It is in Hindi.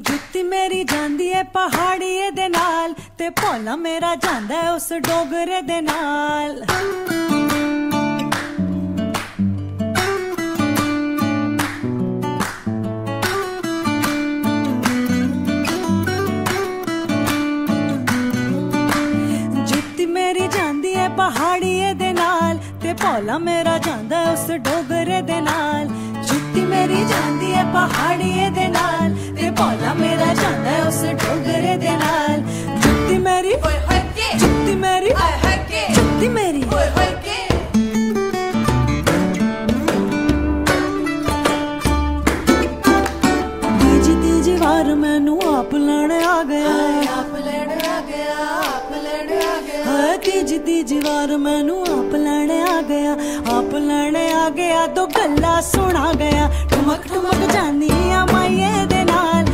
जुत्ती मेरी जांदी है पहाड़िए दे नाल ते भोला मेरा जांदा है उस डोगरे दे नाल। जुत्ती मेरी जांदी है पहाड़िए दे नाल ते भोला मेरा जांदा है उस डोगरे दे नाल। जुत्ती मेरी जांदी है पहाड़िए दे नाल ते भोला मेरा जांदा है उस डोगरे दे नाल। जुत्ती मेरी जुत्ती मेरी जुत्ती मेरी तीजी तीजी वार मैनू आप लैने आ गया, आप लैने आ गया, आप लैने आ गया। तीजी तीजी वार मैनू आप लैने आ गया, आप लैने आ गया। दो गल्ला सुना गया ठुमक ठुमक जानी आ माइये दे नाल।